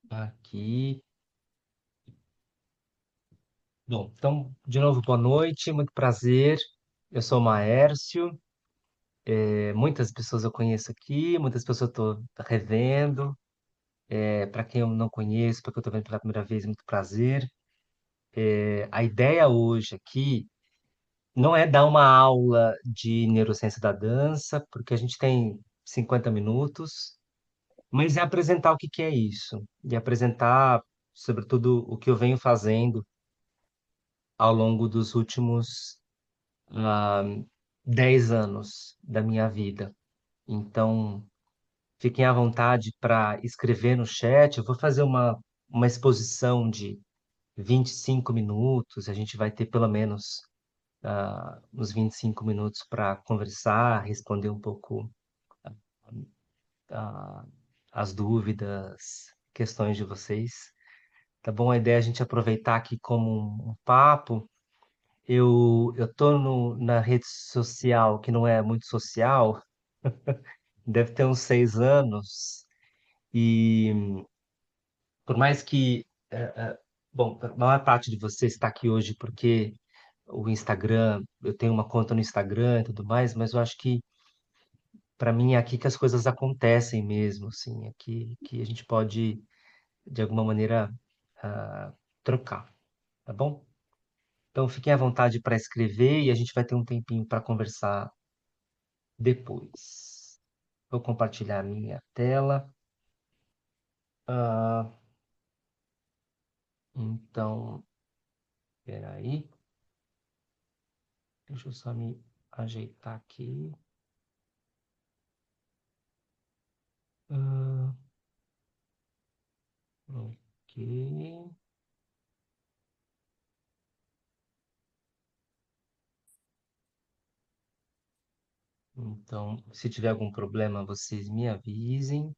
Aqui. Bom, então, de novo, boa noite, muito prazer. Eu sou o Maércio. Muitas pessoas eu conheço aqui, muitas pessoas eu estou revendo. Para quem eu não conheço, para quem eu estou vendo pela primeira vez, muito prazer. A ideia hoje aqui não é dar uma aula de neurociência da dança, porque a gente tem 50 minutos, mas é apresentar o que que é isso, e apresentar, sobretudo, o que eu venho fazendo ao longo dos últimos ah, 10 anos da minha vida. Então, fiquem à vontade para escrever no chat. Eu vou fazer uma exposição de 25 minutos. A gente vai ter pelo menos uns 25 minutos para conversar, responder um pouco ah, as dúvidas, questões de vocês. Tá bom? A ideia é a gente aproveitar aqui como um papo. Eu tô na rede social que não é muito social, deve ter uns 6 anos, e por mais que, bom, a maior parte de vocês está aqui hoje porque o Instagram, eu tenho uma conta no Instagram e tudo mais, mas eu acho que para mim é aqui que as coisas acontecem mesmo, assim, aqui que a gente pode, de alguma maneira, ah, trocar, tá bom? Então fiquem à vontade para escrever e a gente vai ter um tempinho para conversar depois. Vou compartilhar a minha tela. Ah, então, peraí. Deixa eu só me ajeitar aqui. Ah, ok. Então, se tiver algum problema, vocês me avisem.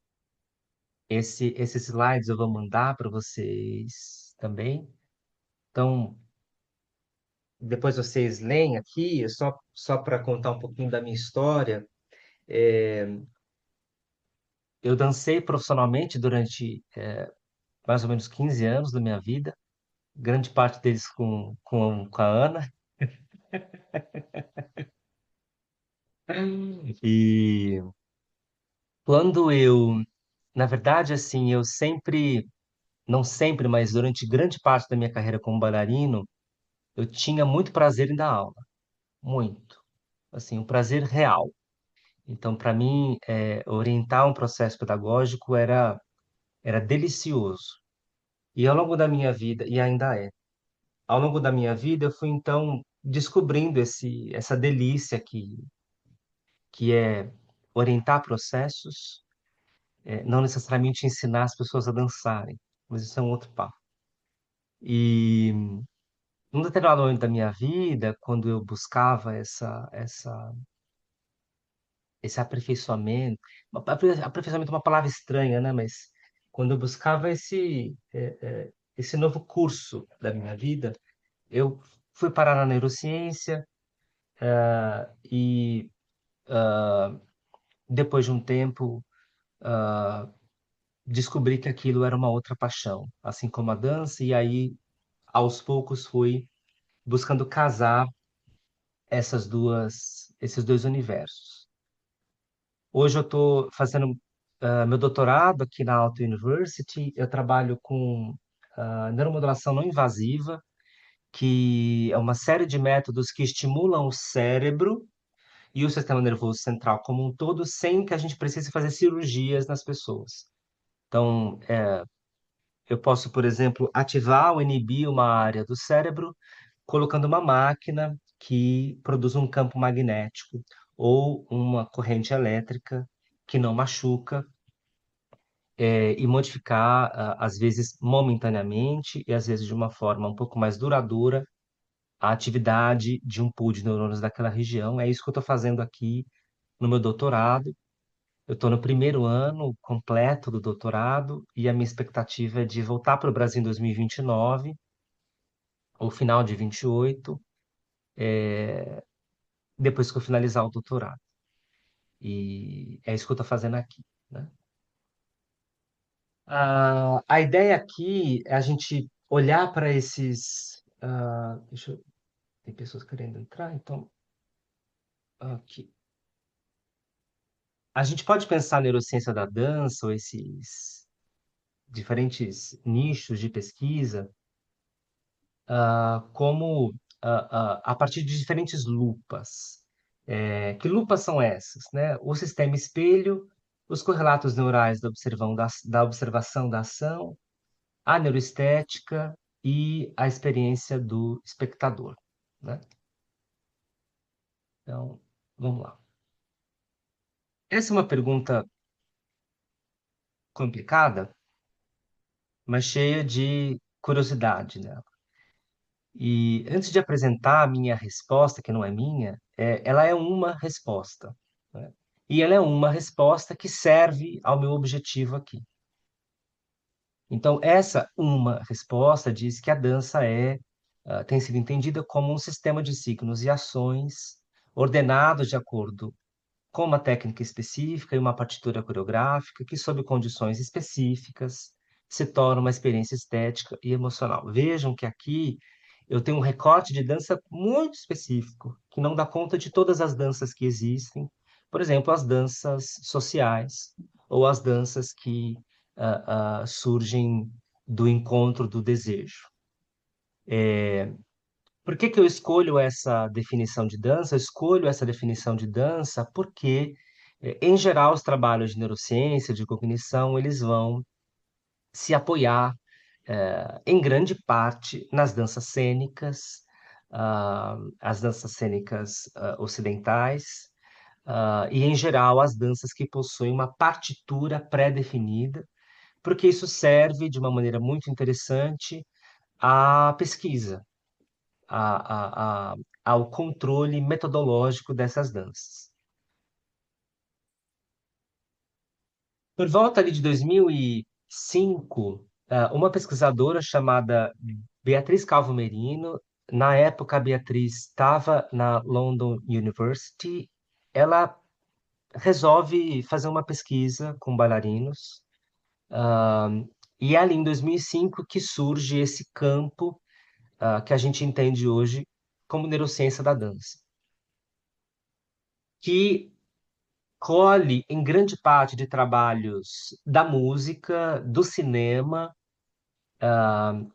Esses slides eu vou mandar para vocês também. Então, depois vocês leem aqui, só para contar um pouquinho da minha história. Eu dancei profissionalmente durante mais ou menos 15 anos da minha vida, grande parte deles com a Ana. E quando na verdade, assim, eu sempre, não sempre, mas durante grande parte da minha carreira como bailarino, eu tinha muito prazer em dar aula, muito, assim, um prazer real. Então, para mim, orientar um processo pedagógico era delicioso. E ao longo da minha vida, e ainda é, ao longo da minha vida, eu fui então descobrindo essa delícia que é orientar processos, não necessariamente ensinar as pessoas a dançarem, mas isso é um outro papo. E num determinado momento da minha vida, quando eu buscava esse aperfeiçoamento, aperfeiçoamento é uma palavra estranha, né? Mas quando eu buscava esse novo curso da minha vida, eu fui parar na neurociência e depois de um tempo descobri que aquilo era uma outra paixão, assim como a dança, e aí aos poucos fui buscando casar esses dois universos. Hoje eu estou fazendo meu doutorado aqui na Aalto University. Eu trabalho com neuromodulação não invasiva, que é uma série de métodos que estimulam o cérebro e o sistema nervoso central como um todo, sem que a gente precise fazer cirurgias nas pessoas. Então, eu posso, por exemplo, ativar ou inibir uma área do cérebro colocando uma máquina que produz um campo magnético ou uma corrente elétrica que não machuca, e modificar, às vezes momentaneamente e às vezes de uma forma um pouco mais duradoura, a atividade de um pool de neurônios daquela região. É isso que eu estou fazendo aqui no meu doutorado. Eu estou no primeiro ano completo do doutorado e a minha expectativa é de voltar para o Brasil em 2029, ou final de 28, depois que eu finalizar o doutorado. E é isso que eu estou fazendo aqui, né? A ideia aqui é a gente olhar para esses. Tem pessoas querendo entrar, então. Aqui. A gente pode pensar a neurociência da dança, ou esses diferentes nichos de pesquisa, como a partir de diferentes lupas. Que lupas são essas, né? O sistema espelho, os correlatos neurais da observação da ação, a neuroestética e a experiência do espectador, né? Então, vamos lá. Essa é uma pergunta complicada, mas cheia de curiosidade, né? E antes de apresentar a minha resposta, que não é minha, ela é uma resposta, né? E ela é uma resposta que serve ao meu objetivo aqui. Então, essa uma resposta diz que a dança tem sido entendida como um sistema de signos e ações ordenados de acordo com uma técnica específica e uma partitura coreográfica que, sob condições específicas, se torna uma experiência estética e emocional. Vejam que aqui eu tenho um recorte de dança muito específico, que não dá conta de todas as danças que existem. Por exemplo, as danças sociais ou as danças que surgem do encontro do desejo. Por que que eu escolho essa definição de dança? Eu escolho essa definição de dança porque, em geral, os trabalhos de neurociência, de cognição, eles vão se apoiar, em grande parte, nas danças cênicas, as danças cênicas, ocidentais, e, em geral, as danças que possuem uma partitura pré-definida, porque isso serve, de uma maneira muito interessante, à pesquisa a, a, a- ao controle metodológico dessas danças. Por volta ali de 2005, uma pesquisadora chamada Beatriz Calvo Merino, na época a Beatriz estava na London University, ela resolve fazer uma pesquisa com bailarinos, ah, e é ali em 2005 que surge esse campo, que a gente entende hoje como neurociência da dança, que colhe em grande parte de trabalhos da música, do cinema,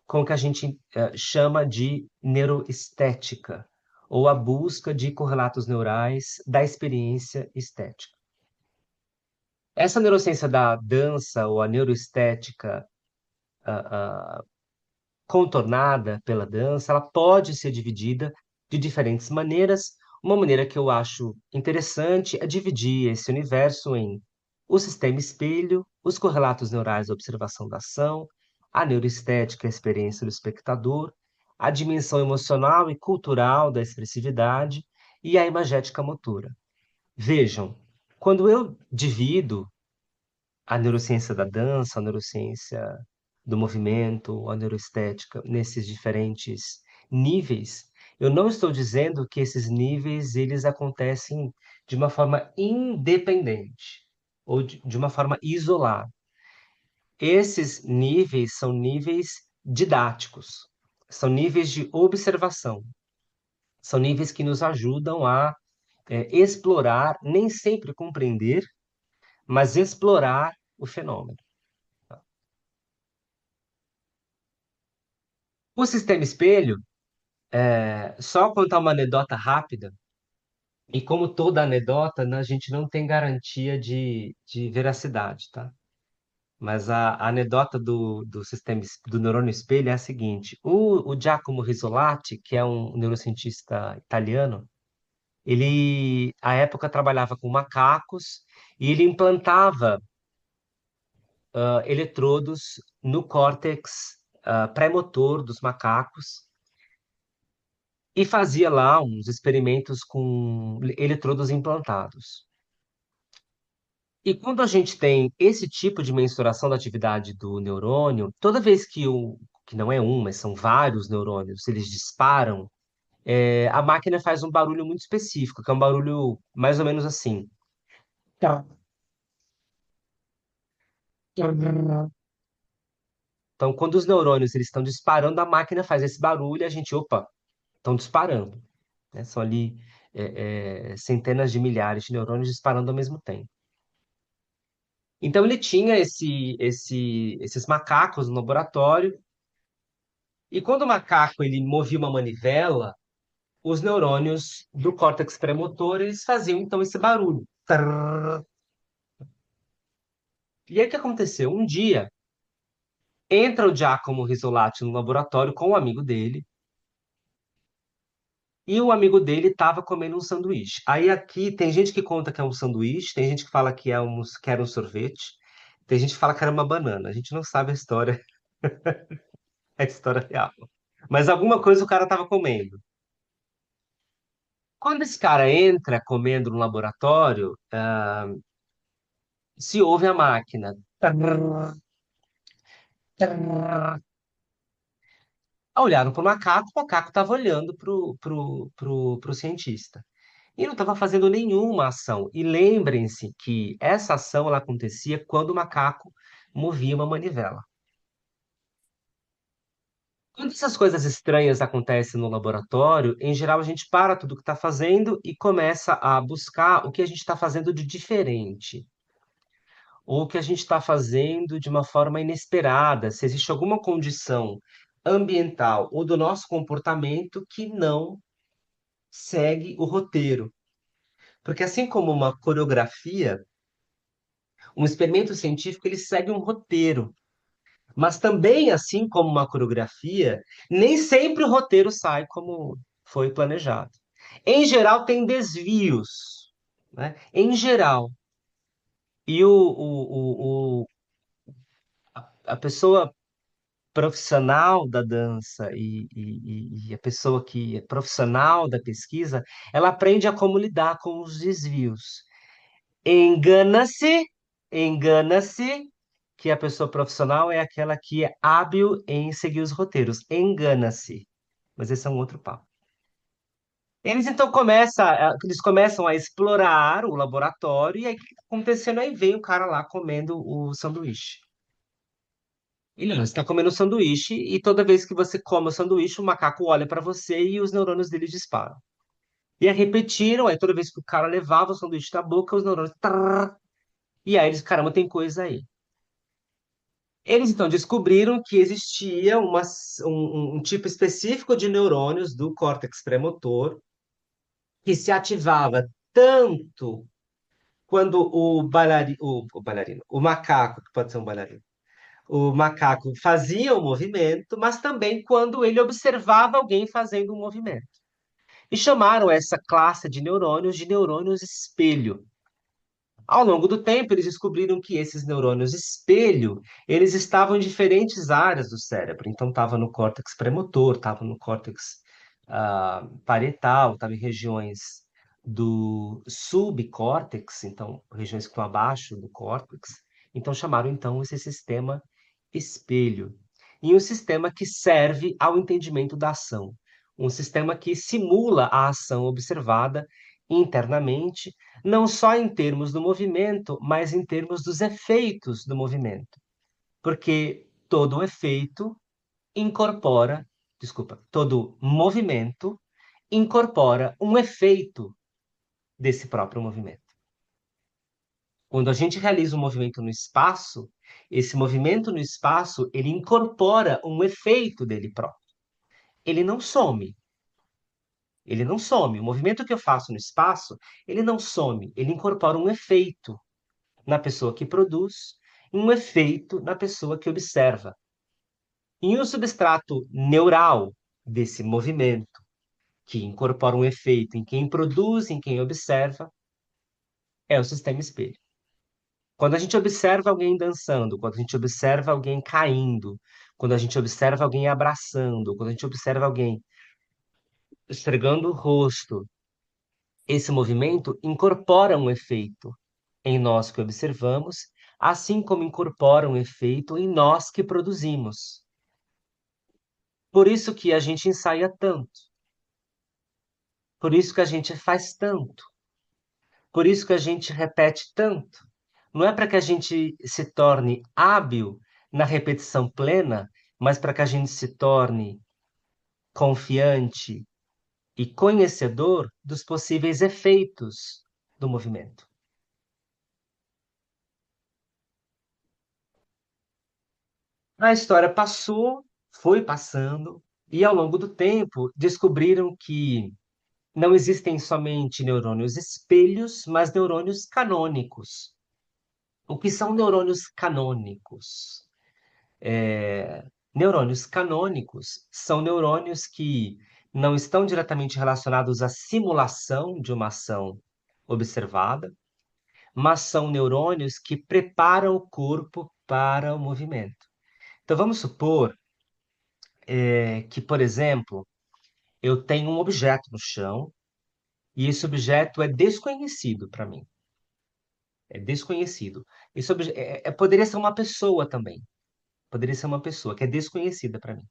com o que a gente chama de neuroestética, ou a busca de correlatos neurais da experiência estética. Essa neurociência da dança, ou a neuroestética contornada pela dança, ela pode ser dividida de diferentes maneiras. Uma maneira que eu acho interessante é dividir esse universo em o sistema espelho, os correlatos neurais da observação da ação, a neuroestética, a experiência do espectador, a dimensão emocional e cultural da expressividade e a imagética motora. Vejam, quando eu divido a neurociência da dança, a neurociência do movimento, a neuroestética, nesses diferentes níveis, eu não estou dizendo que esses níveis eles acontecem de uma forma independente ou de uma forma isolada. Esses níveis são níveis didáticos, são níveis de observação, são níveis que nos ajudam a explorar, nem sempre compreender, mas explorar o fenômeno. O sistema espelho, só contar uma anedota rápida, e como toda anedota, né, a gente não tem garantia de veracidade, tá? Mas a anedota do sistema do neurônio espelho é a seguinte: o Giacomo Rizzolatti, que é um neurocientista italiano, ele, à época, trabalhava com macacos e ele implantava eletrodos no córtex pré-motor dos macacos e fazia lá uns experimentos com eletrodos implantados. E quando a gente tem esse tipo de mensuração da atividade do neurônio, toda vez que não é um, mas são vários neurônios, eles disparam, a máquina faz um barulho muito específico, que é um barulho mais ou menos assim. Tá. Então, quando os neurônios eles estão disparando, a máquina faz esse barulho e a gente, opa, estão disparando, né? São ali centenas de milhares de neurônios disparando ao mesmo tempo. Então, ele tinha esses macacos no laboratório, e quando o macaco ele movia uma manivela, os neurônios do córtex premotor eles faziam então esse barulho. Trrr. E aí o que aconteceu? Um dia, entra o Giacomo Risolati no laboratório com um amigo dele, e o amigo dele estava comendo um sanduíche. Aí aqui tem gente que conta que é um sanduíche, tem gente que fala que era um sorvete, tem gente que fala que era uma banana. A gente não sabe a história, a história real. Mas alguma coisa o cara estava comendo. Quando esse cara entra comendo no laboratório, se ouve a máquina. Trrr, trrr. Olharam para o macaco estava olhando pro cientista. E não estava fazendo nenhuma ação. E lembrem-se que essa ação ela acontecia quando o macaco movia uma manivela. Quando essas coisas estranhas acontecem no laboratório, em geral a gente para tudo que está fazendo e começa a buscar o que a gente está fazendo de diferente, ou o que a gente está fazendo de uma forma inesperada, se existe alguma condição ambiental ou do nosso comportamento que não segue o roteiro. Porque assim como uma coreografia, um experimento científico ele segue um roteiro, mas também assim como uma coreografia, nem sempre o roteiro sai como foi planejado. Em geral tem desvios, né? Em geral. E a pessoa profissional da dança e a pessoa que é profissional da pesquisa, ela aprende a como lidar com os desvios. Engana-se, engana-se que a pessoa profissional é aquela que é hábil em seguir os roteiros. Engana-se. Mas esse é um outro papo. Eles começam a explorar o laboratório e aí o que está acontecendo? Aí vem o cara lá comendo o sanduíche. E não, você está comendo o sanduíche e toda vez que você come o sanduíche, o macaco olha para você e os neurônios dele disparam. E aí repetiram, aí toda vez que o cara levava o sanduíche na boca, os neurônios. Trrr, e aí eles, caramba, tem coisa aí. Eles então descobriram que existia um tipo específico de neurônios do córtex premotor que se ativava tanto quando o macaco, que pode ser um bailarino, o macaco fazia o movimento, mas também quando ele observava alguém fazendo um movimento. E chamaram essa classe de neurônios espelho. Ao longo do tempo, eles descobriram que esses neurônios espelho, eles estavam em diferentes áreas do cérebro. Então, estava no córtex premotor, estava no córtex parietal, estava em regiões do subcórtex, então, regiões que estão abaixo do córtex. Então, chamaram, então, esse sistema espelho. E um sistema que serve ao entendimento da ação. Um sistema que simula a ação observada internamente não só em termos do movimento, mas em termos dos efeitos do movimento. Porque todo efeito incorpora, desculpa, todo movimento incorpora um efeito desse próprio movimento. Quando a gente realiza um movimento no espaço, esse movimento no espaço, ele incorpora um efeito dele próprio. Ele não some. Ele não some. O movimento que eu faço no espaço, ele não some. Ele incorpora um efeito na pessoa que produz, e um efeito na pessoa que observa. E o substrato neural desse movimento, que incorpora um efeito em quem produz, em quem observa, é o sistema espelho. Quando a gente observa alguém dançando, quando a gente observa alguém caindo, quando a gente observa alguém abraçando, quando a gente observa alguém esfregando o rosto, esse movimento incorpora um efeito em nós que observamos, assim como incorpora um efeito em nós que produzimos. Por isso que a gente ensaia tanto. Por isso que a gente faz tanto. Por isso que a gente repete tanto. Não é para que a gente se torne hábil, na repetição plena, mas para que a gente se torne confiante e conhecedor dos possíveis efeitos do movimento. A história passou, foi passando, e ao longo do tempo descobriram que não existem somente neurônios espelhos, mas neurônios canônicos. O que são neurônios canônicos? Neurônios canônicos são neurônios que não estão diretamente relacionados à simulação de uma ação observada, mas são neurônios que preparam o corpo para o movimento. Então vamos supor que, por exemplo, eu tenho um objeto no chão e esse objeto é desconhecido para mim. É desconhecido. Poderia ser uma pessoa também. Poderia ser uma pessoa que é desconhecida para mim.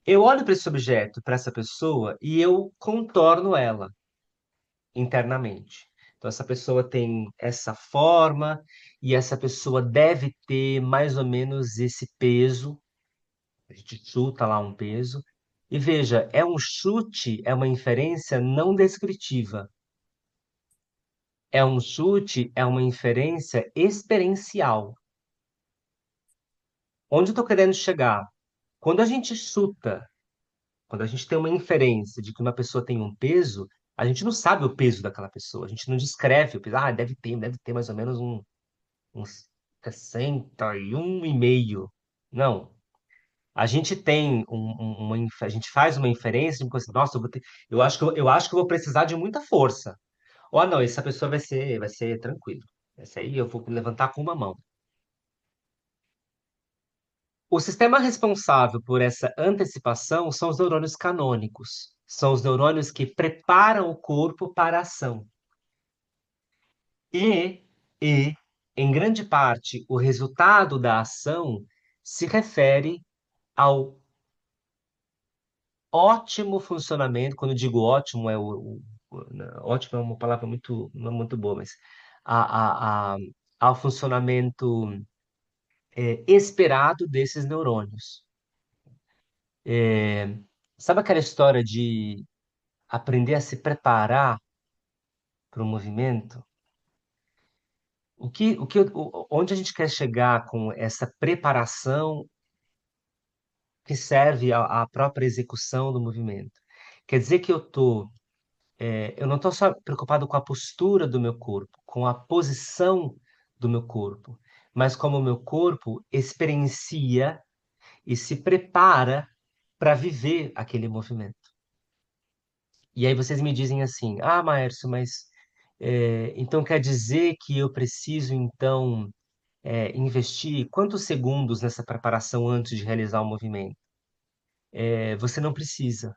Eu olho para esse objeto, para essa pessoa, e eu contorno ela internamente. Então, essa pessoa tem essa forma, e essa pessoa deve ter mais ou menos esse peso. A gente chuta lá um peso. E veja, é um chute, é uma inferência não descritiva. É um chute, é uma inferência experiencial. Onde eu estou querendo chegar? Quando a gente chuta, quando a gente tem uma inferência de que uma pessoa tem um peso, a gente não sabe o peso daquela pessoa, a gente não descreve o peso. Ah, deve ter mais ou menos uns 61,5. Não. A gente tem a gente faz uma inferência de coisa, nossa, eu acho que eu vou precisar de muita força. Ou não, essa pessoa vai ser tranquilo. Essa aí eu vou levantar com uma mão. O sistema responsável por essa antecipação são os neurônios canônicos. São os neurônios que preparam o corpo para a ação. E, em grande parte, o resultado da ação se refere ao ótimo funcionamento. Quando eu digo ótimo, ótimo é uma palavra muito, não é muito boa, mas ao funcionamento esperado desses neurônios. Sabe aquela história de aprender a se preparar para o movimento? Onde a gente quer chegar com essa preparação que serve à própria execução do movimento? Quer dizer que eu não estou só preocupado com a postura do meu corpo, com a posição do meu corpo, mas como o meu corpo experiencia e se prepara para viver aquele movimento. E aí vocês me dizem assim, ah, Maércio, mas então quer dizer que eu preciso então investir quantos segundos nessa preparação antes de realizar o movimento? Você não precisa.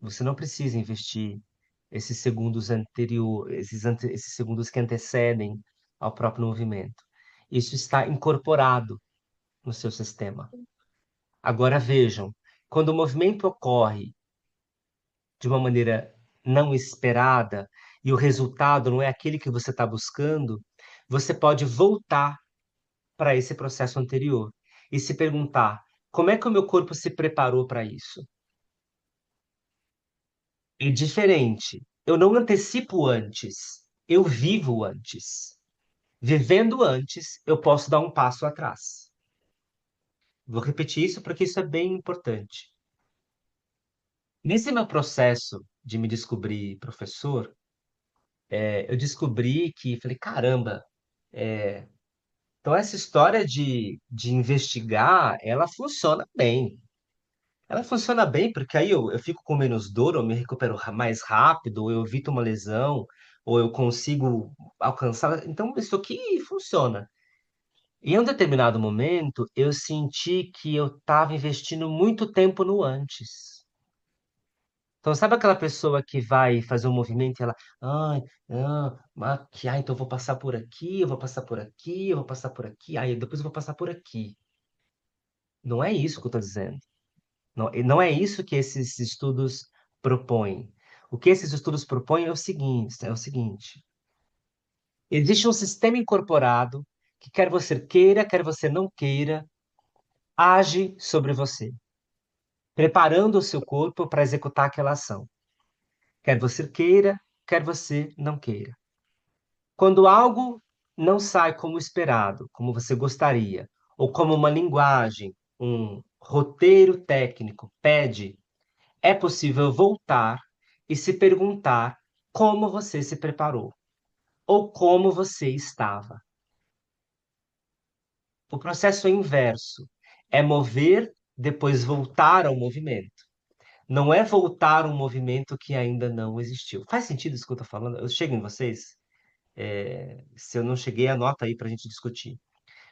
Você não precisa investir esses segundos esses segundos que antecedem ao próprio movimento. Isso está incorporado no seu sistema. Agora vejam, quando o movimento ocorre de uma maneira não esperada e o resultado não é aquele que você está buscando, você pode voltar para esse processo anterior e se perguntar: como é que o meu corpo se preparou para isso? É diferente. Eu não antecipo antes, eu vivo antes. Vivendo antes, eu posso dar um passo atrás. Vou repetir isso porque isso é bem importante. Nesse meu processo de me descobrir professor, eu descobri que falei, caramba, então essa história de investigar, ela funciona bem. Ela funciona bem porque aí eu fico com menos dor, eu me recupero mais rápido, ou eu evito uma lesão, ou eu consigo alcançar. Então, isso aqui funciona. E em um determinado momento, eu senti que eu estava investindo muito tempo no antes. Então, sabe aquela pessoa que vai fazer um movimento e ela, ai, então eu vou passar por aqui, eu vou passar por aqui, eu vou passar por aqui, aí depois eu vou passar por aqui. Não é isso que eu estou dizendo. Não, e não é isso que esses estudos propõem. O que esses estudos propõem é o seguinte: existe um sistema incorporado que quer você queira, quer você não queira, age sobre você, preparando o seu corpo para executar aquela ação. Quer você queira, quer você não queira. Quando algo não sai como esperado, como você gostaria, ou como uma linguagem, um roteiro técnico pede, é possível voltar e se perguntar como você se preparou ou como você estava. O processo é inverso. É mover, depois voltar ao movimento. Não é voltar a um movimento que ainda não existiu. Faz sentido isso que eu estou falando? Eu chego em vocês? Se eu não cheguei, anota aí para a gente discutir.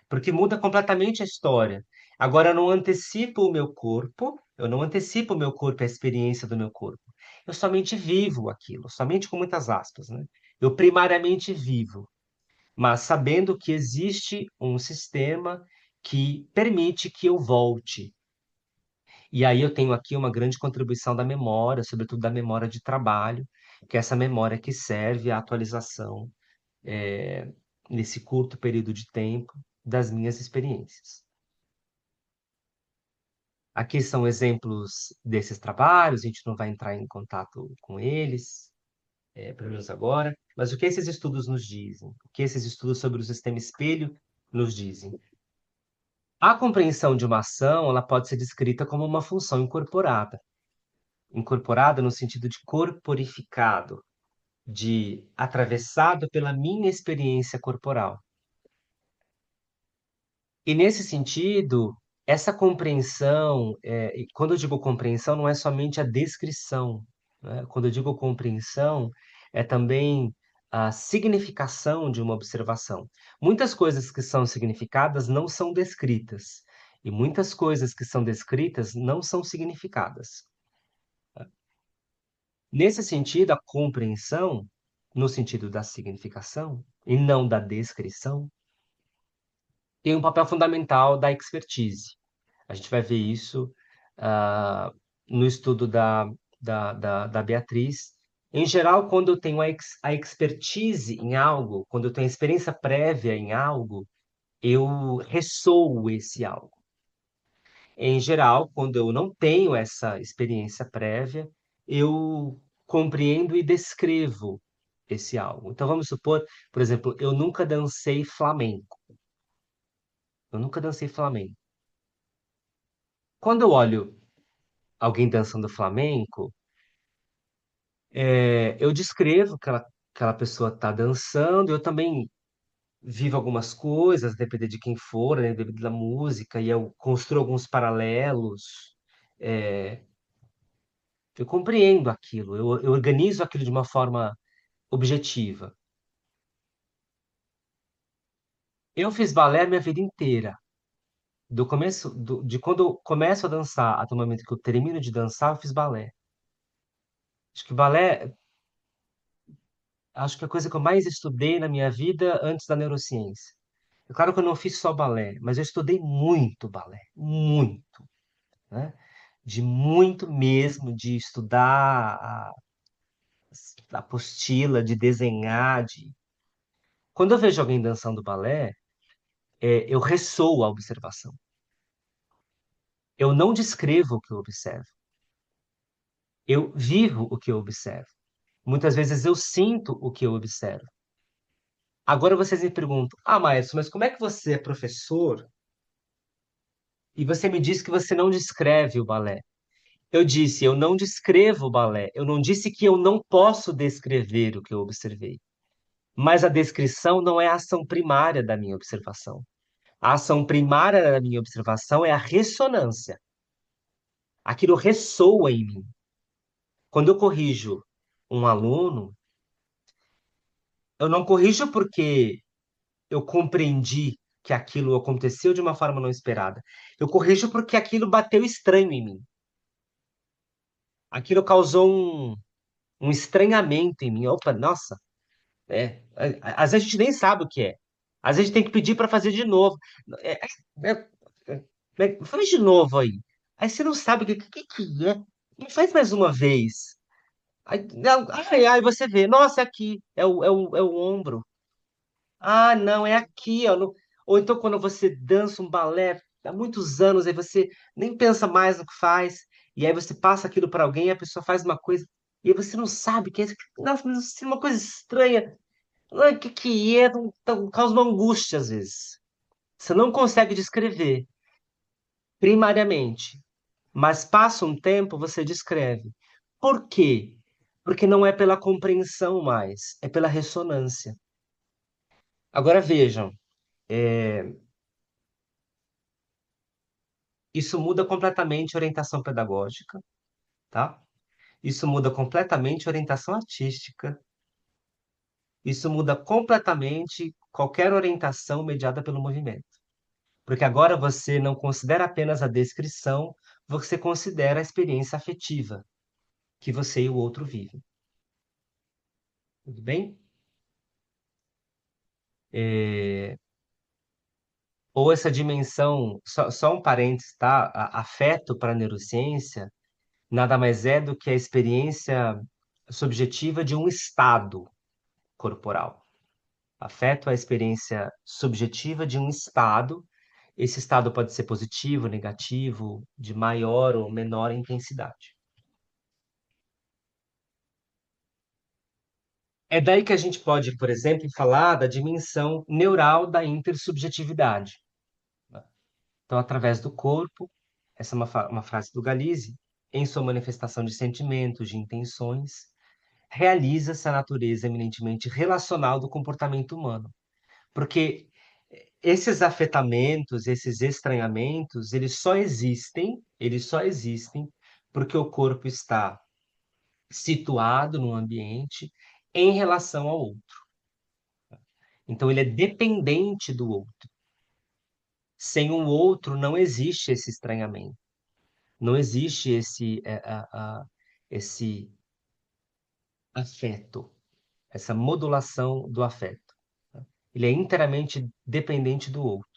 Porque muda completamente a história. Agora eu não antecipo o meu corpo, eu não antecipo o meu corpo, a experiência do meu corpo. Eu somente vivo aquilo, somente com muitas aspas, né? Eu primariamente vivo, mas sabendo que existe um sistema que permite que eu volte. E aí eu tenho aqui uma grande contribuição da memória, sobretudo da memória de trabalho, que é essa memória que serve à atualização, nesse curto período de tempo, das minhas experiências. Aqui são exemplos desses trabalhos, a gente não vai entrar em contato com eles, pelo menos agora, mas o que esses estudos nos dizem? O que esses estudos sobre o sistema espelho nos dizem? A compreensão de uma ação, ela pode ser descrita como uma função incorporada. Incorporada no sentido de corporificado, de atravessado pela minha experiência corporal. E nesse sentido, essa compreensão, e quando eu digo compreensão, não é somente a descrição, né? Quando eu digo compreensão, é também a significação de uma observação. Muitas coisas que são significadas não são descritas, e muitas coisas que são descritas não são significadas. Nesse sentido, a compreensão, no sentido da significação e não da descrição, tem um papel fundamental da expertise. A gente vai ver isso no estudo da Beatriz. Em geral, quando eu tenho a expertise em algo, quando eu tenho a experiência prévia em algo, eu ressoo esse algo. Em geral, quando eu não tenho essa experiência prévia, eu compreendo e descrevo esse algo. Então, vamos supor, por exemplo, eu nunca dancei flamenco. Eu nunca dancei flamenco. Quando eu olho alguém dançando flamenco, eu descrevo que aquela pessoa está dançando, eu também vivo algumas coisas, dependendo de quem for, né, dependendo da música, e eu construo alguns paralelos, é, eu compreendo aquilo, eu organizo aquilo de uma forma objetiva. Eu fiz balé a minha vida inteira. Do começo, de quando eu começo a dançar até o momento que eu termino de dançar, eu fiz balé. Acho que balé, acho que é a coisa que eu mais estudei na minha vida antes da neurociência. É claro que eu não fiz só balé, mas eu estudei muito balé, muito, né? De muito mesmo, de estudar a apostila, de desenhar, de... Quando eu vejo alguém dançando balé, eu ressoo a observação. Eu não descrevo o que eu observo. Eu vivo o que eu observo. Muitas vezes eu sinto o que eu observo. Agora vocês me perguntam: ah, maestro, mas como é que você é professor e você me diz que você não descreve o balé? Eu disse: eu não descrevo o balé. Eu não disse que eu não posso descrever o que eu observei. Mas a descrição não é a ação primária da minha observação. A ação primária da minha observação é a ressonância. Aquilo ressoa em mim. Quando eu corrijo um aluno, eu não corrijo porque eu compreendi que aquilo aconteceu de uma forma não esperada. Eu corrijo porque aquilo bateu estranho em mim. Aquilo causou um estranhamento em mim. Opa, nossa, às vezes a gente nem sabe o que é. Às vezes a gente tem que pedir para fazer de novo. É, faz de novo aí. Aí você não sabe o que é. E faz mais uma vez. Aí, não, ai, você vê. Nossa, é aqui. É o ombro. Ah, não, é aqui, ó. Ou então quando você dança um balé há muitos anos, aí você nem pensa mais no que faz, e aí você passa aquilo para alguém, e a pessoa faz uma coisa, e aí você não sabe que é isso. Nossa, mas isso é uma coisa estranha. O que é? Então, causa uma angústia às vezes. Você não consegue descrever primariamente, mas passa um tempo, você descreve. Por quê? Porque não é pela compreensão mais, é pela ressonância. Agora vejam, isso muda completamente a orientação pedagógica, tá? Isso muda completamente a orientação artística. Isso muda completamente qualquer orientação mediada pelo movimento. Porque agora você não considera apenas a descrição, você considera a experiência afetiva que você e o outro vivem. Tudo bem? É, ou essa dimensão, só um parênteses, tá? Afeto para a neurociência nada mais é do que a experiência subjetiva de um estado corporal. Afeto é a experiência subjetiva de um estado. Esse estado pode ser positivo, negativo, de maior ou menor intensidade. É daí que a gente pode, por exemplo, falar da dimensão neural da intersubjetividade. Então, através do corpo, essa é uma frase do Galizia, em sua manifestação de sentimentos, de intenções, realiza-se a natureza eminentemente relacional do comportamento humano. Porque esses afetamentos, esses estranhamentos, eles só existem porque o corpo está situado no ambiente em relação ao outro. Então ele é dependente do outro. Sem o outro não existe esse estranhamento, não existe esse afeto, essa modulação do afeto. Ele é inteiramente dependente do outro.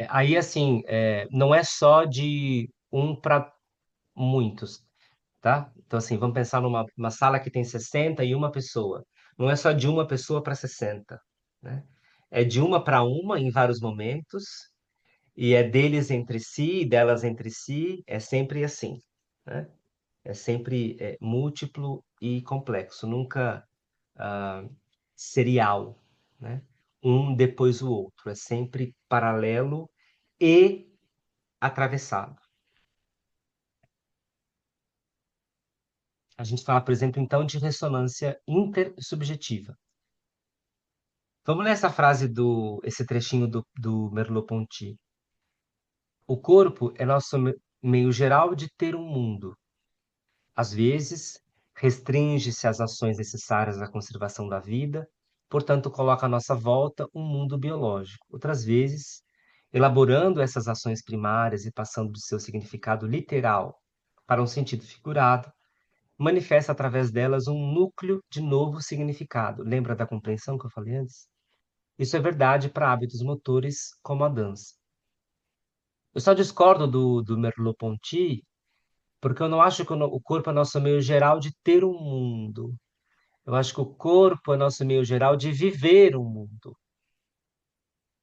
Aí, assim, não é só de um para muitos, tá? Então, assim, vamos pensar numa uma sala que tem 60 e uma pessoa. Não é só de uma pessoa para 60, né? É de uma para uma em vários momentos, e é deles entre si, delas entre si, é sempre assim, né? É sempre múltiplo e complexo, nunca ah, serial, né? Um depois o outro, é sempre paralelo e atravessado. A gente fala, por exemplo, então, de ressonância intersubjetiva. Vamos ler essa frase esse trechinho do Merleau-Ponty. O corpo é nosso meio geral de ter um mundo. Às vezes, restringe-se às ações necessárias à conservação da vida, portanto, coloca à nossa volta um mundo biológico. Outras vezes, elaborando essas ações primárias e passando do seu significado literal para um sentido figurado, manifesta através delas um núcleo de novo significado. Lembra da compreensão que eu falei antes? Isso é verdade para hábitos motores como a dança. Eu só discordo do Merleau-Ponty porque eu não acho que o corpo é nosso meio geral de ter um mundo. Eu acho que o corpo é nosso meio geral de viver um mundo.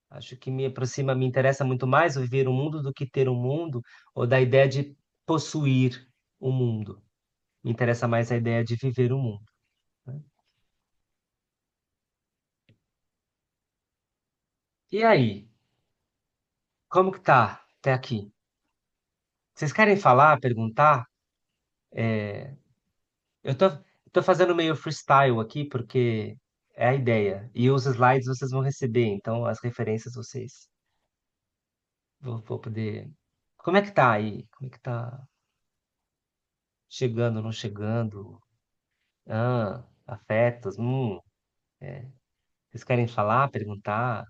Acho que me aproxima, me interessa muito mais viver um mundo do que ter um mundo, ou da ideia de possuir o mundo. Me interessa mais a ideia de viver o mundo, né? E aí? Como que tá até aqui? Vocês querem falar, perguntar? Eu tô fazendo meio freestyle aqui porque é a ideia. E os slides vocês vão receber, então as referências vocês vou poder. Como é que tá aí? Como é que tá? Chegando, não chegando? Afetos. Vocês querem falar, perguntar?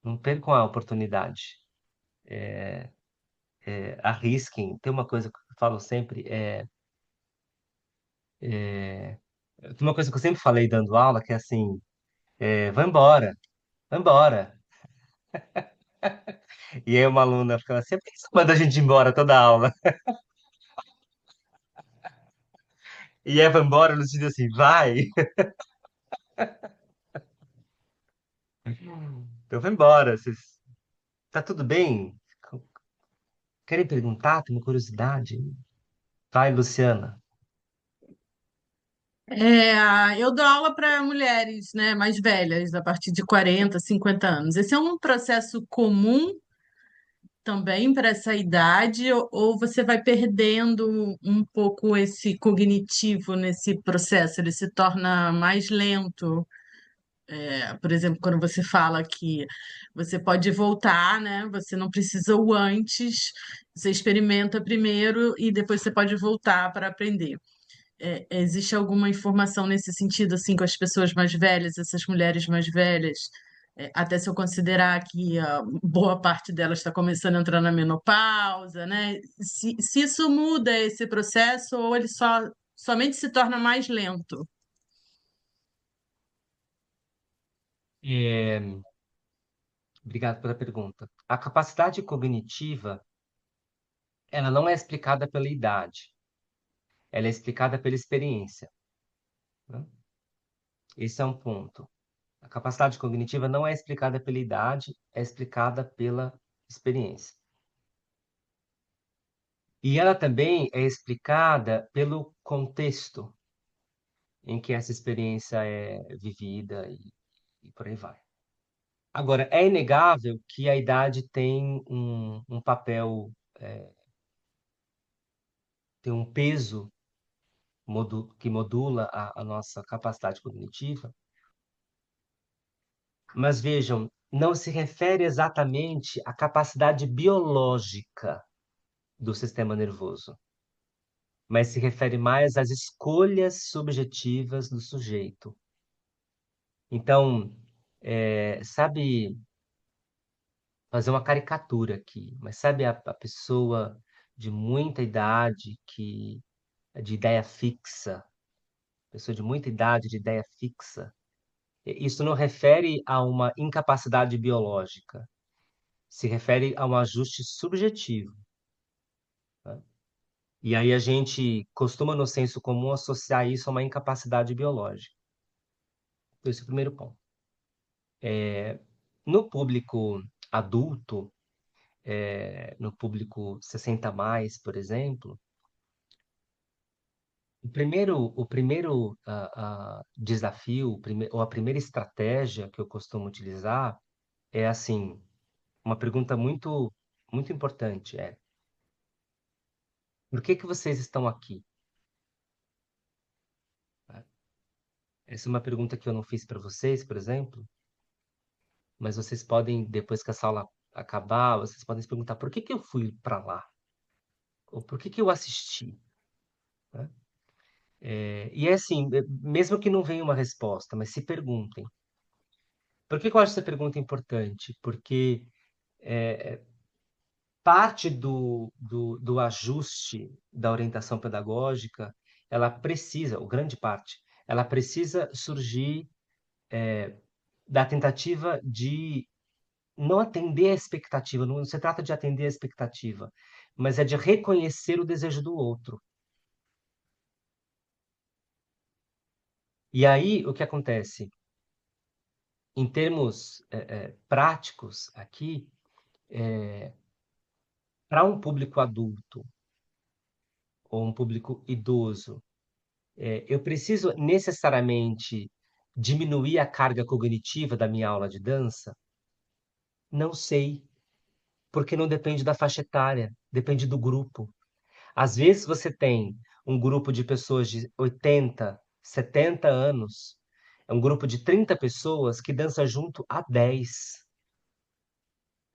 Não percam a oportunidade. Arrisquem. Tem uma coisa que eu falo sempre, tem uma coisa que eu sempre falei dando aula, que é assim, vai embora, vai embora. E aí uma aluna ficava assim, por que você manda a gente embora toda aula? E Eva embora no sentido assim, vai. Então vai embora. Tá tudo bem? Querem perguntar? Tem uma curiosidade. Vai, Luciana. Eu dou aula para mulheres, né, mais velhas, a partir de 40, 50 anos. Esse é um processo comum também para essa idade, ou você vai perdendo um pouco esse cognitivo nesse processo? Ele se torna mais lento? Por exemplo, quando você fala que você pode voltar, né? Você não precisa o antes, você experimenta primeiro e depois você pode voltar para aprender. Existe alguma informação nesse sentido, assim, com as pessoas mais velhas, essas mulheres mais velhas? Até se eu considerar que boa parte delas está começando a entrar na menopausa, né? Se isso muda esse processo ou ele somente se torna mais lento? É, obrigado pela pergunta. A capacidade cognitiva, ela não é explicada pela idade, ela é explicada pela experiência, né? Esse é um ponto. A capacidade cognitiva não é explicada pela idade, é explicada pela experiência. E ela também é explicada pelo contexto em que essa experiência é vivida e por aí vai. Agora, é inegável que a idade tem um papel, tem um peso que modula a nossa capacidade cognitiva, mas vejam, não se refere exatamente à capacidade biológica do sistema nervoso, mas se refere mais às escolhas subjetivas do sujeito. Então, sabe, fazer uma caricatura aqui, mas sabe a pessoa de muita idade que de ideia fixa, pessoa de muita idade de ideia fixa, isso não refere a uma incapacidade biológica, se refere a um ajuste subjetivo, né? E aí a gente costuma, no senso comum, associar isso a uma incapacidade biológica. Então, esse é o primeiro ponto. No público adulto, no público 60 a mais, por exemplo, o primeiro desafio, ou a primeira estratégia que eu costumo utilizar é assim, uma pergunta muito importante é: por que que vocês estão aqui? Essa é uma pergunta que eu não fiz para vocês, por exemplo, mas vocês podem, depois que essa aula acabar, vocês podem se perguntar por que que eu fui para lá? Ou por que que eu assisti? Né? E é assim, mesmo que não venha uma resposta, mas se perguntem. Por que que eu acho essa pergunta importante? Porque parte do ajuste da orientação pedagógica, ela precisa, ou grande parte, ela precisa surgir da tentativa de não atender a expectativa, não se trata de atender a expectativa, mas é de reconhecer o desejo do outro. E aí, o que acontece? Em termos práticos aqui, para um público adulto ou um público idoso, eu preciso necessariamente diminuir a carga cognitiva da minha aula de dança? Não sei, porque não depende da faixa etária, depende do grupo. Às vezes você tem um grupo de pessoas de 80, 70 anos, é um grupo de 30 pessoas que dança junto há 10.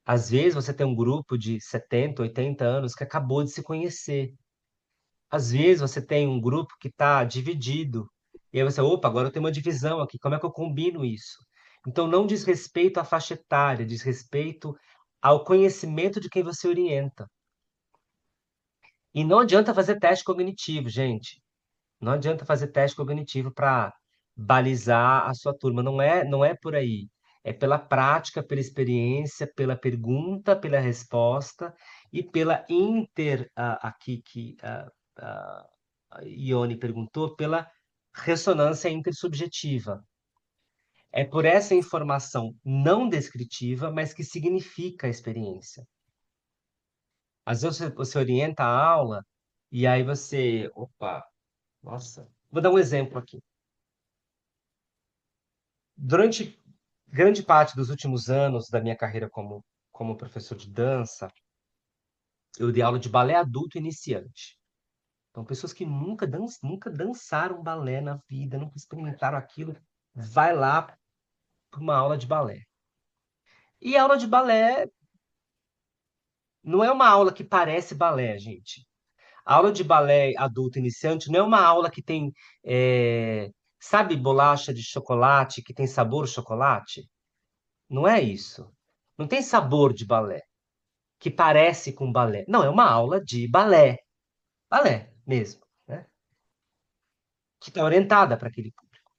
Às vezes você tem um grupo de 70, 80 anos que acabou de se conhecer. Às vezes você tem um grupo que está dividido. E aí você, opa, agora eu tenho uma divisão aqui, como é que eu combino isso? Então não diz respeito à faixa etária, diz respeito ao conhecimento de quem você orienta. E não adianta fazer teste cognitivo, gente. Não adianta fazer teste cognitivo para balizar a sua turma. Não é por aí. É pela prática, pela experiência, pela pergunta, pela resposta e pela aqui que Ione perguntou, pela ressonância intersubjetiva. É por essa informação não descritiva, mas que significa a experiência. Às vezes você orienta a aula e aí você, opa, nossa, vou dar um exemplo aqui. Durante grande parte dos últimos anos da minha carreira como professor de dança, eu dei aula de balé adulto iniciante. Então, pessoas que nunca dançaram balé na vida, nunca experimentaram aquilo, vai lá para uma aula de balé. E a aula de balé não é uma aula que parece balé, gente. A aula de balé adulto iniciante não é uma aula que tem, sabe, bolacha de chocolate que tem sabor chocolate? Não é isso. Não tem sabor de balé, que parece com balé. Não, é uma aula de balé. Balé mesmo, né? Que está orientada para aquele público.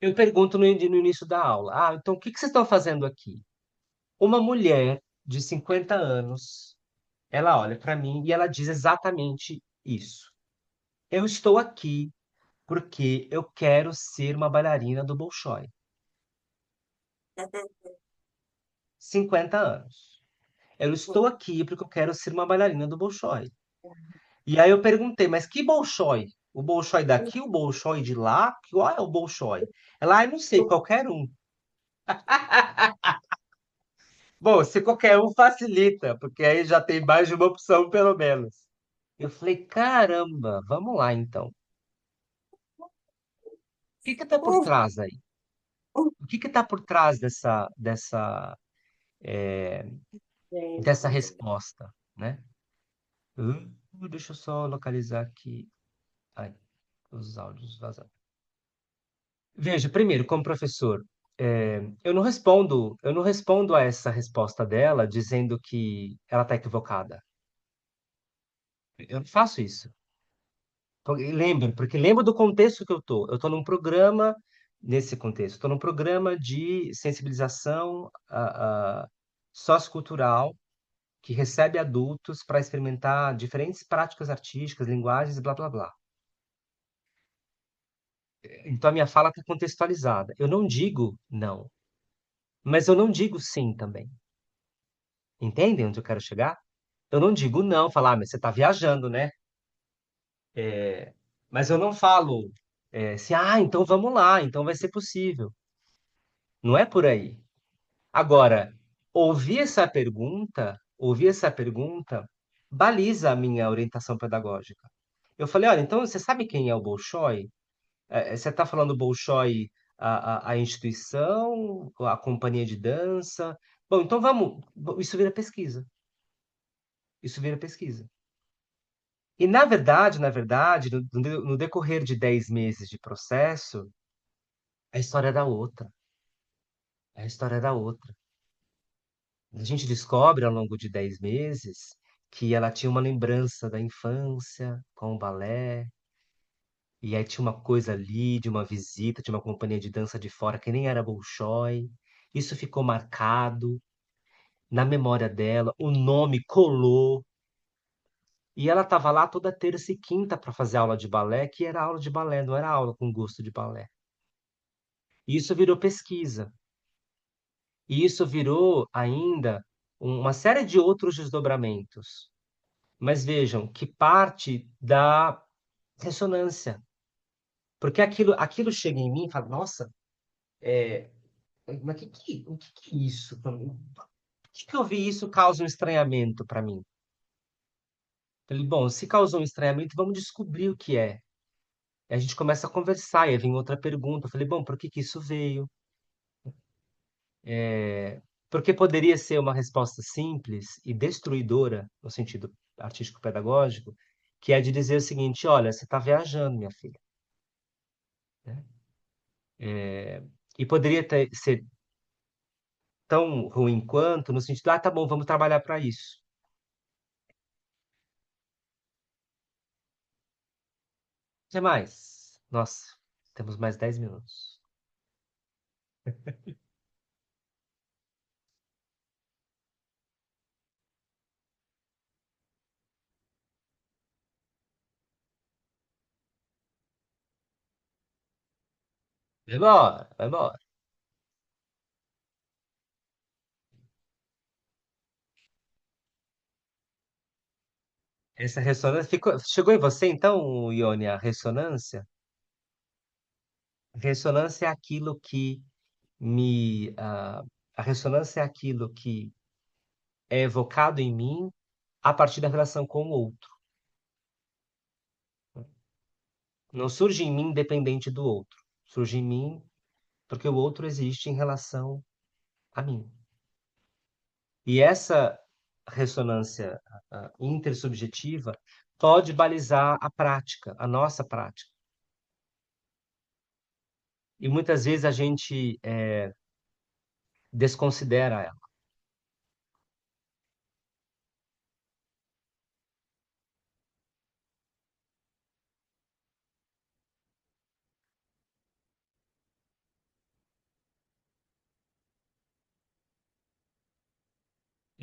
Eu pergunto no início da aula: ah, então o que que vocês estão fazendo aqui? Uma mulher de 50 anos, ela olha para mim e ela diz exatamente isso. Eu estou aqui porque eu quero ser uma bailarina do Bolshoi. 50 anos. Eu estou aqui porque eu quero ser uma bailarina do Bolshoi. E aí eu perguntei, mas que Bolshoi? O Bolshoi daqui, o Bolshoi de lá? Qual é o Bolshoi? Ela, ah, eu não sei, qualquer um. Bom, se qualquer um facilita, porque aí já tem mais de uma opção, pelo menos. Eu falei, caramba, vamos lá então. O que que tá por trás aí? O que que tá por trás dessa resposta, né? Deixa eu só localizar aqui. Ai, os áudios vazados. Veja, primeiro, como professor, eu não respondo a essa resposta dela dizendo que ela está equivocada. Eu não faço isso. Porque lembra do contexto que eu tô. Eu estou num programa, nesse contexto, estou num programa de sensibilização sociocultural que recebe adultos para experimentar diferentes práticas artísticas, linguagens e blá, blá, blá. Então a minha fala está contextualizada. Eu não digo não, mas eu não digo sim também. Entendem onde eu quero chegar? Eu não digo não, falar, ah, mas você está viajando, né? Mas eu não falo assim, ah, então vamos lá, então vai ser possível. Não é por aí. Agora, ouvir essa pergunta baliza a minha orientação pedagógica. Eu falei, olha, então você sabe quem é o Bolshoi? Você está falando Bolshoi, a instituição, a companhia de dança? Bom, então vamos. Isso vira pesquisa. Isso vira pesquisa. E, na verdade, no decorrer de 10 meses de processo, a história era outra. A história era outra. A gente descobre ao longo de 10 meses que ela tinha uma lembrança da infância com o balé, e aí tinha uma coisa ali de uma visita de uma companhia de dança de fora que nem era Bolshoi. Isso ficou marcado na memória dela, o nome colou. E ela estava lá toda terça e quinta para fazer aula de balé, que era aula de balé, não era aula com gosto de balé. E isso virou pesquisa. E isso virou ainda uma série de outros desdobramentos. Mas vejam que parte da ressonância. Porque aquilo chega em mim e fala, nossa, mas o que é isso? Por que eu vi isso causa um estranhamento para mim? Falei, bom, se causou um estranhamento, vamos descobrir o que é. E a gente começa a conversar, e aí vem outra pergunta. Eu falei, bom, por que que isso veio? Porque poderia ser uma resposta simples e destruidora, no sentido artístico-pedagógico, que é de dizer o seguinte: olha, você está viajando, minha filha. Né? E poderia ser tão ruim quanto, no sentido, ah, tá bom, vamos trabalhar para isso. O que mais? Nossa, temos mais 10 minutos. Vai embora, vai embora. Essa ressonância chegou em você então, Ione, a ressonância? Ressonância é aquilo que a ressonância é aquilo que é evocado em mim a partir da relação com o outro. Não surge em mim independente do outro. Surge em mim porque o outro existe em relação a mim. E essa ressonância intersubjetiva pode balizar a prática, a nossa prática. E muitas vezes a gente desconsidera ela.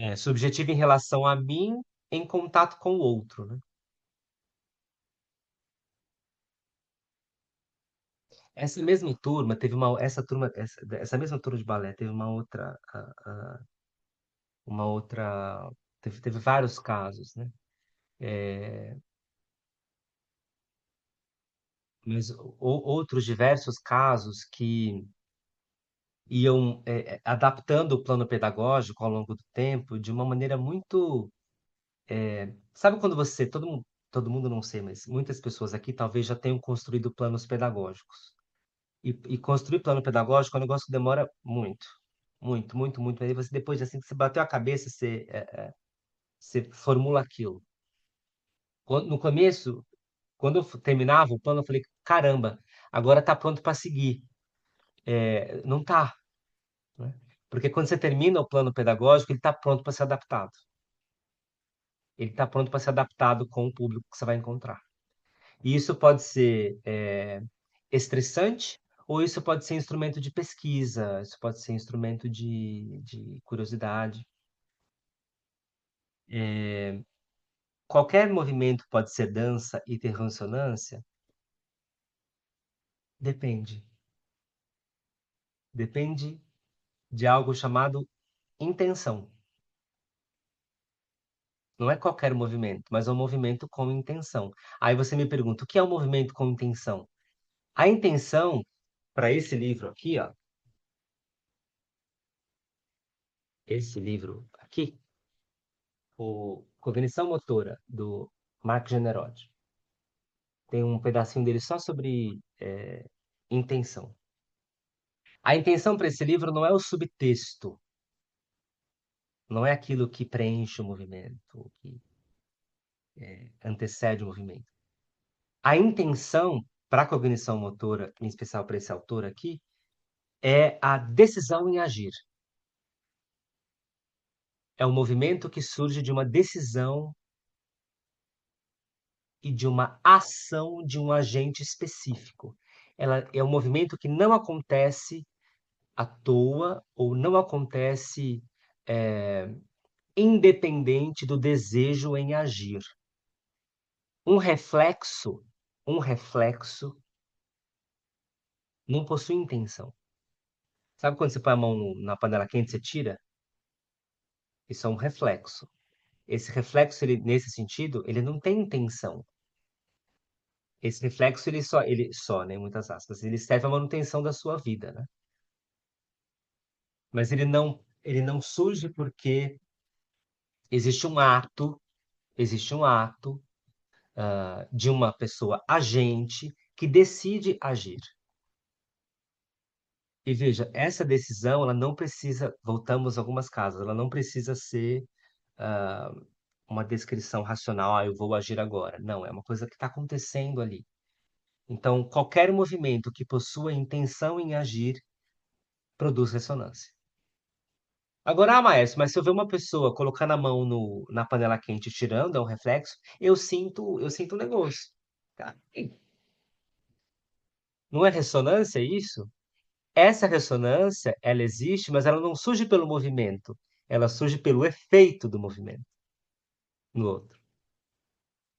É, subjetiva em relação a mim em contato com o outro, né? Essa mesma turma teve essa mesma turma de balé teve uma outra, teve vários casos, né? É, mas outros diversos casos que iam adaptando o plano pedagógico ao longo do tempo de uma maneira muito, sabe quando todo mundo não sei, mas muitas pessoas aqui talvez já tenham construído planos pedagógicos. E construir plano pedagógico é um negócio que demora muito, muito, muito, muito. Aí você depois, assim que você bateu a cabeça, você formula aquilo. No começo, quando eu terminava o plano, eu falei, caramba, agora está pronto para seguir. Não tá, né? Porque quando você termina o plano pedagógico, ele está pronto para ser adaptado. Ele está pronto para ser adaptado com o público que você vai encontrar. E isso pode ser estressante, ou isso pode ser instrumento de pesquisa, isso pode ser instrumento de curiosidade. Qualquer movimento pode ser dança e ter ressonância? Depende. Depende de algo chamado intenção. Não é qualquer movimento, mas é um movimento com intenção. Aí você me pergunta, o que é um movimento com intenção? A intenção para esse livro aqui, ó, esse livro aqui, o Cognição Motora, do Mark Generodi, tem um pedacinho dele só sobre intenção. A intenção para esse livro não é o subtexto, não é aquilo que preenche o movimento, que antecede o movimento. A intenção para a cognição motora, em especial para esse autor aqui, é a decisão em agir. É um movimento que surge de uma decisão e de uma ação de um agente específico. Ela é um movimento que não acontece à toa ou não acontece é, independente do desejo em agir. Um reflexo, um reflexo não possui intenção. Sabe quando você põe a mão na panela quente, e você tira? Isso é um reflexo. Esse reflexo, nesse sentido, ele não tem intenção. Esse reflexo, né, em muitas aspas, ele serve à manutenção da sua vida, né? Mas ele não surge porque existe um ato de uma pessoa agente que decide agir. E veja, essa decisão, ela não precisa, voltamos a algumas casas, ela não precisa ser ah, uma descrição racional, eu vou agir agora. Não, é uma coisa que está acontecendo ali. Então, qualquer movimento que possua intenção em agir produz ressonância. Agora, maestro, mas se eu ver uma pessoa colocando a mão na panela quente e tirando, é um reflexo, eu sinto um negócio. Tá? Não é ressonância isso? Essa ressonância, ela existe, mas ela não surge pelo movimento. Ela surge pelo efeito do movimento no outro,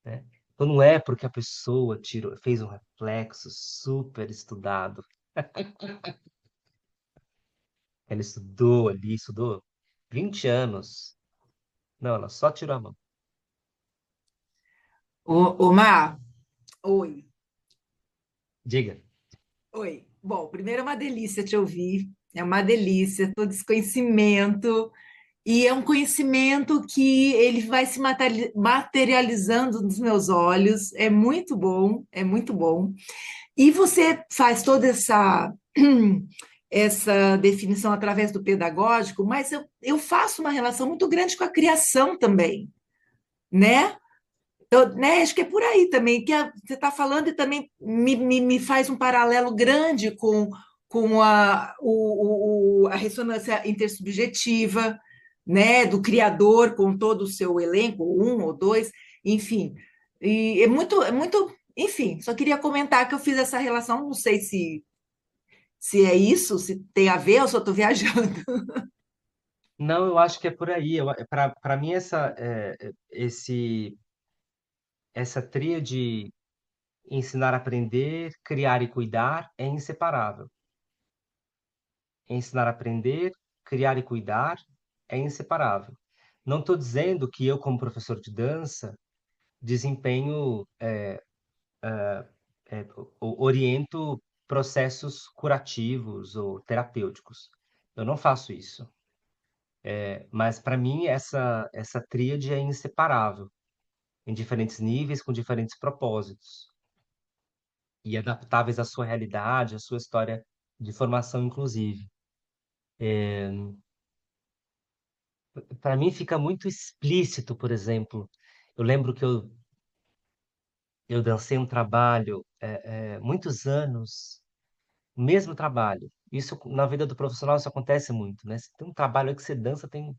né? Então não é porque a pessoa fez um reflexo super estudado. Ela estudou ali, estudou 20 anos. Não, ela só tirou a mão. Ô, Mar, oi. Diga. Oi. Bom, primeiro é uma delícia te ouvir. É uma delícia, todo esse conhecimento. E é um conhecimento que ele vai se materializando nos meus olhos. É muito bom, é muito bom. E você faz toda essa definição através do pedagógico, mas eu faço uma relação muito grande com a criação também, né? Né, acho que é por aí também, você está falando e também me faz um paralelo grande com a ressonância intersubjetiva, né, do criador com todo o seu elenco, um ou dois, enfim. E é muito, enfim, só queria comentar que eu fiz essa relação, não sei se é isso, se tem a ver, ou só estou viajando. Não, eu acho que é por aí. Para mim, essa tríade ensinar a aprender, criar e cuidar é inseparável. Ensinar a aprender, criar e cuidar é inseparável. Não estou dizendo que eu, como professor de dança, desempenho, oriento processos curativos ou terapêuticos. Eu não faço isso. Mas para mim essa tríade é inseparável, em diferentes níveis, com diferentes propósitos e adaptáveis à sua realidade, à sua história de formação, inclusive. Para mim fica muito explícito, por exemplo, eu lembro que eu dancei um trabalho muitos anos, o mesmo trabalho. Isso na vida do profissional isso acontece muito, né? Você tem um trabalho aí que você dança tem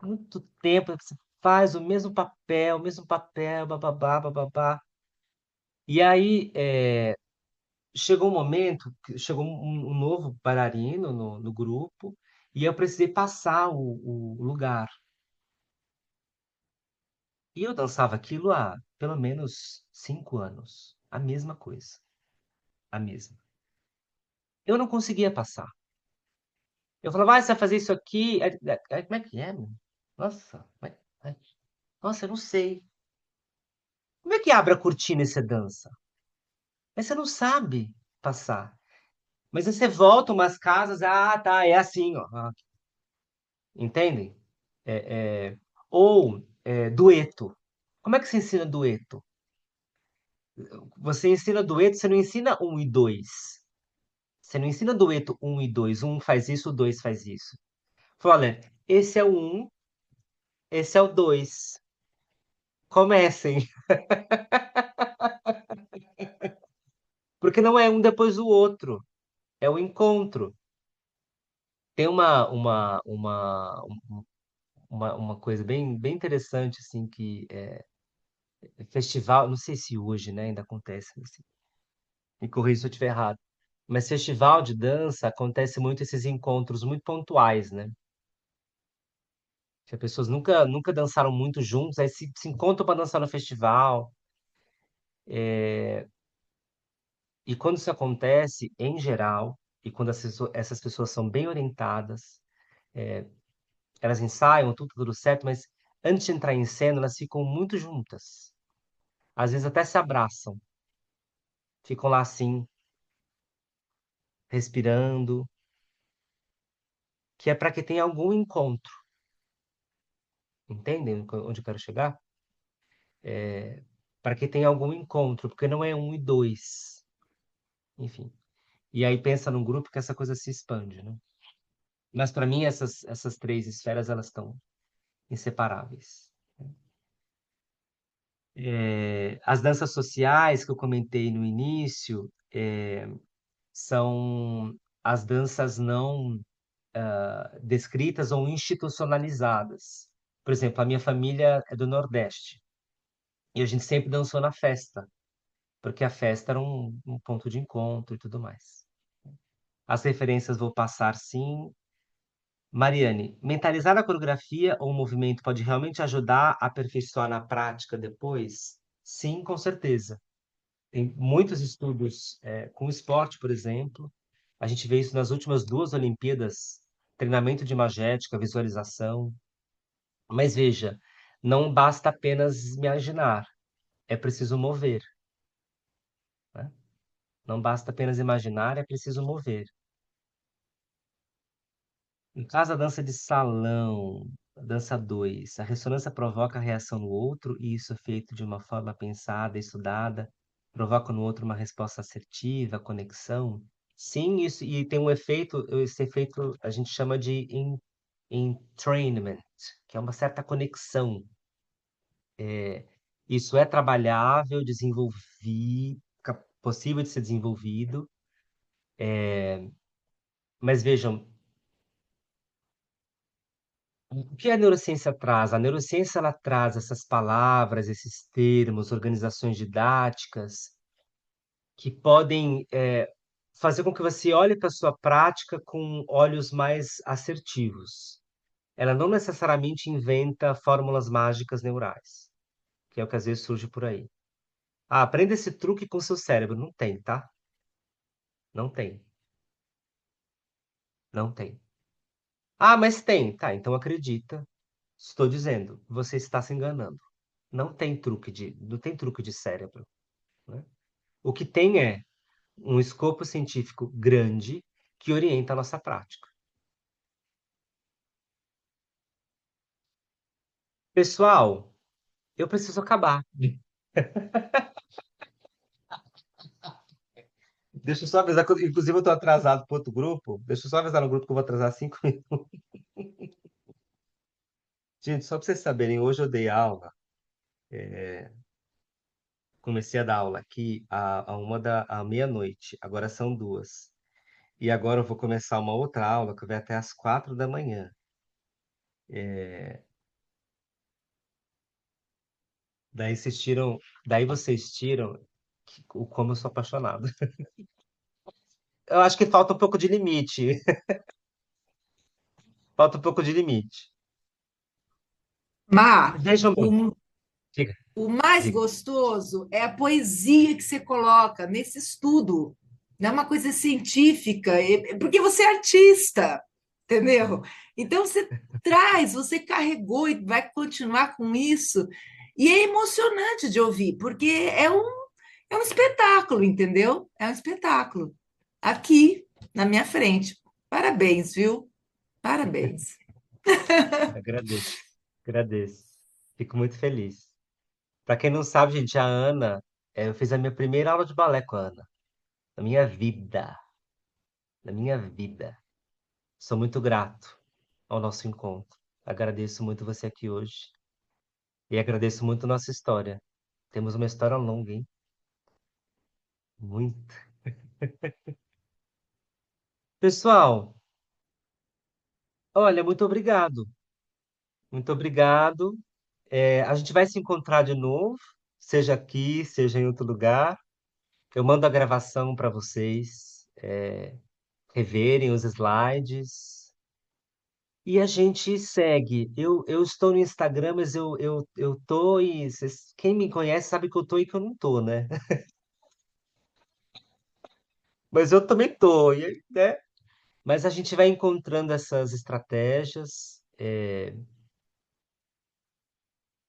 muito tempo, você faz o mesmo papel, bababá, bababá. E aí chegou um momento, chegou um novo bailarino no grupo, e eu precisei passar o lugar. E eu dançava aquilo há pelo menos 5 anos. A mesma coisa. A mesma. Eu não conseguia passar. Eu falava, você vai fazer isso aqui? Como é que é, meu? Nossa, nossa, eu não sei. Como é que abre a cortina e você dança? Mas você não sabe passar. Mas aí você volta umas casas, tá, é assim, ó. Entendem? Ou dueto. Como é que se ensina dueto? Você ensina dueto, você não ensina um e dois. Você não ensina dueto um e dois. Um faz isso, o dois faz isso. Fala, olha, esse é o um, esse é o dois. Comecem. Porque não é um depois do outro. É o encontro. Tem uma coisa bem interessante, assim, que festival, não sei se hoje, né, ainda acontece, assim, me corrija se eu estiver errado. Mas festival de dança acontece muito esses encontros muito pontuais, né? Que as pessoas nunca dançaram muito juntos, aí se encontram para dançar no festival. E quando isso acontece, em geral, e quando essas pessoas são bem orientadas, elas ensaiam tudo certo, mas antes de entrar em cena, elas ficam muito juntas. Às vezes até se abraçam, ficam lá assim, respirando, que é para que tenha algum encontro. Entendem onde eu quero chegar? Para que tenha algum encontro, porque não é um e dois. Enfim. E aí pensa num grupo que essa coisa se expande, né? Mas para mim essas três esferas elas estão inseparáveis. As danças sociais que eu comentei no início são as danças não descritas ou institucionalizadas. Por exemplo, a minha família é do Nordeste e a gente sempre dançou na festa, porque a festa era um ponto de encontro e tudo mais. As referências vou passar sim. Mariane, mentalizar a coreografia ou o movimento pode realmente ajudar a aperfeiçoar na prática depois? Sim, com certeza. Tem muitos estudos com esporte, por exemplo. A gente vê isso nas últimas duas Olimpíadas, treinamento de imagética, visualização. Mas veja, não basta apenas imaginar, é preciso mover, né? Não basta apenas imaginar, é preciso mover. No caso da dança de salão, a dança 2, a ressonância provoca a reação no outro, e isso é feito de uma forma pensada, estudada, provoca no outro uma resposta assertiva, conexão. Sim, isso, e tem um efeito, esse efeito a gente chama de entrainment, que é uma certa conexão. Isso é trabalhável, possível de ser desenvolvido, mas vejam, o que a neurociência traz? A neurociência ela traz essas palavras, esses termos, organizações didáticas que podem fazer com que você olhe para a sua prática com olhos mais assertivos. Ela não necessariamente inventa fórmulas mágicas neurais, que é o que às vezes surge por aí. Ah, aprenda esse truque com seu cérebro. Não tem, tá? Não tem. Não tem. Ah, mas tem. Tá, então acredita. Estou dizendo, você está se enganando. Não tem truque de cérebro, né? O que tem é um escopo científico grande que orienta a nossa prática. Pessoal, eu preciso acabar. Deixa eu só avisar, inclusive eu estou atrasado para outro grupo. Deixa eu só avisar no grupo que eu vou atrasar 5 minutos. Gente, só para vocês saberem, hoje eu dei aula, comecei a dar aula aqui à meia-noite, agora são 2. E agora eu vou começar uma outra aula que vai até às 4 da manhã. Daí vocês tiram o como eu sou apaixonado. Eu acho que falta um pouco de limite. Falta um pouco de limite. Mar, Vejam bem. o, Diga, o mais diga. gostoso é a poesia que você coloca nesse estudo. Não é uma coisa científica, porque você é artista, entendeu? Então você traz, você carregou e vai continuar com isso. E é emocionante de ouvir, porque é um espetáculo, entendeu? É um espetáculo. Aqui, na minha frente. Parabéns, viu? Parabéns. Agradeço. Agradeço. Fico muito feliz. Para quem não sabe, gente, a Ana, eu fiz a minha primeira aula de balé com a Ana. Na minha vida. Na minha vida. Sou muito grato ao nosso encontro. Agradeço muito você aqui hoje. E agradeço muito a nossa história. Temos uma história longa, hein? Muito. Pessoal, olha, muito obrigado. Muito obrigado. A gente vai se encontrar de novo, seja aqui, seja em outro lugar. Eu mando a gravação para vocês reverem os slides. E a gente segue. Eu estou no Instagram, mas eu tô e quem me conhece sabe que eu tô e que eu não tô, né? Mas eu também tô, né? Mas a gente vai encontrando essas estratégias.